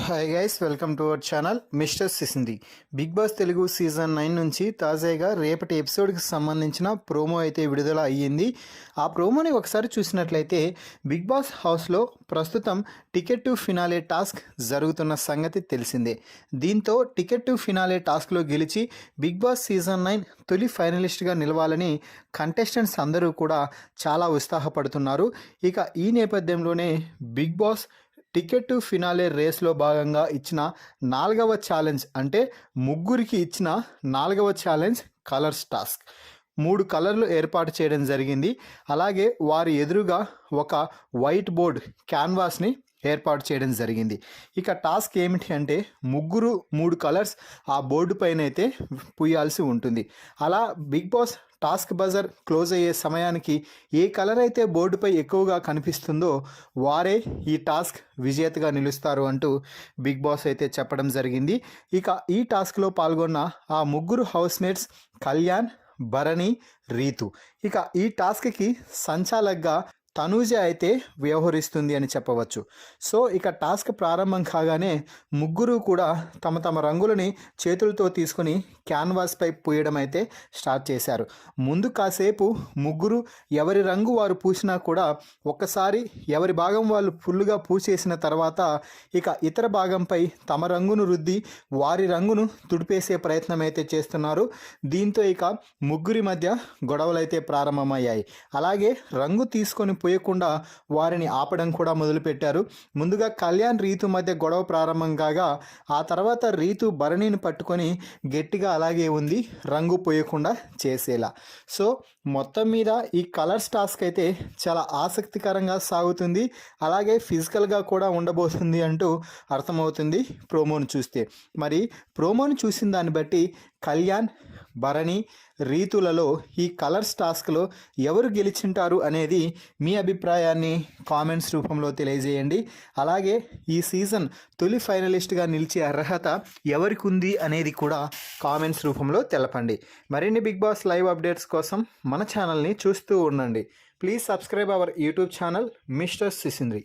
Hi guys, welcome to our channel mister సిసింది. Big boss Telugu season 9 నుంచి తాజాగా రేపటి ఎపిసోడ్కి సంబంధించిన ప్రోమో అయితే విడుదల అయ్యింది. ఆ ప్రోమోని ఒకసారి చూసినట్లయితే బిగ్ బాస్ హౌస్లో ప్రస్తుతం టికెట్ టు ఫినాలే టాస్క్ జరుగుతున్న సంగతి తెలిసిందే. దీంతో టికెట్ టు ఫినాలే టాస్క్లో గెలిచి బిగ్ బాస్ సీజన్ 9 తొలి ఫైనలిస్ట్గా నిలవాలని కంటెస్టెంట్స్ అందరూ కూడా చాలా ఉత్సాహపడుతున్నారు. ఇక ఈ నేపథ్యంలోనే big boss ticket to finale రేస్లో భాగంగా ఇచ్చిన 4వ ఛాలెంజ్, అంటే ముగ్గురికి ఇచ్చిన 4వ ఛాలెంజ్ కలర్స్ టాస్క్. 3 కలర్లు ఏర్పాటు చేయడం జరిగింది. అలాగే వారి ఎదురుగా ఒక వైట్ బోర్డ్ క్యాన్వాస్ని ఏర్పాటు చేయడం జరిగింది. ఇక టాస్క్ ఏమిటి అంటే ముగ్గురు 3 కలర్స్ ఆ బోర్డు పైన అయితే పూయాల్సి ఉంటుంది. అలా Bigg Boss task buzzer close అయ్యే సమయానికి ఏ కలర్ అయితే బోర్డుపై ఎక్కువగా కనిపిస్తుందో వారే ఈ టాస్క్ విజేతగా నిలుస్తారు అంటూ బిగ్ బాస్ అయితే చెప్పడం జరిగింది. ఇక ఈ టాస్క్లో పాల్గొన్న ఆ ముగ్గురు హౌస్మేట్స్ కళ్యాణ్, భరణి, రీతు. ఇక ఈ టాస్క్కి సంచాలక్గా తనూజ అయితే వ్యవహరిస్తుంది అని చెప్పవచ్చు. సో ఇక టాస్క్ ప్రారంభం కాగానే ముగ్గురు కూడా తమ తమ రంగులని చేతులతో తీసుకొని క్యాన్వాస్పై పూయడం అయితే స్టార్ట్ చేశారు. ముందు కాసేపు ముగ్గురు ఎవరి రంగు వారు పూసినా కూడా ఒక్కసారి ఎవరి భాగం వాళ్ళు ఫుల్గా పూసేసిన తర్వాత ఇక ఇతర భాగంపై తమ రంగును రుద్ది వారి రంగును తుడిపేసే ప్రయత్నం అయితే చేస్తున్నారు. దీంతో ఇక ముగ్గురి మధ్య గొడవలు అయితే ప్రారంభమయ్యాయి. అలాగే రంగు తీసుకొని పోయకుండా వారిని ఆపడం కూడా మొదలుపెట్టారు. ముందుగా కళ్యాణ్, రీతు మధ్య గొడవ ప్రారంభం కాగా ఆ తర్వాత రీతు భరణిని పట్టుకొని గట్టిగా అలాగే ఉంది, రంగు పోయకుండా చేసేలా. సో మొత్తం మీద ఈ కలర్స్ టాస్క్ అయితే చాలా ఆసక్తికరంగా సాగుతుంది. అలాగే ఫిజికల్గా కూడా ఉండబోతుంది అంటూ అర్థమవుతుంది ప్రోమోను చూస్తే. మరి ప్రోమోను చూసిన దాన్ని బట్టి కళ్యాణ్, భరణి, రీతులలో ఈ కలర్స్ టాస్క్లో ఎవరు గెలిచింటారు అనేది మీ అభిప్రాయాన్ని కామెంట్స్ రూపంలో తెలియజేయండి. అలాగే ఈ సీజన్ తొలి ఫైనలిస్ట్గా నిలిచే అర్హత ఎవరికి ఉంది అనేది కూడా కామెంట్స్ రూపంలో తెలపండి. మరిన్ని బిగ్ బాస్ లైవ్ అప్డేట్స్ కోసం మన ఛానల్ని చూస్తూ ఉండండి. Please subscribe our YouTube channel mister సిసింద్రి.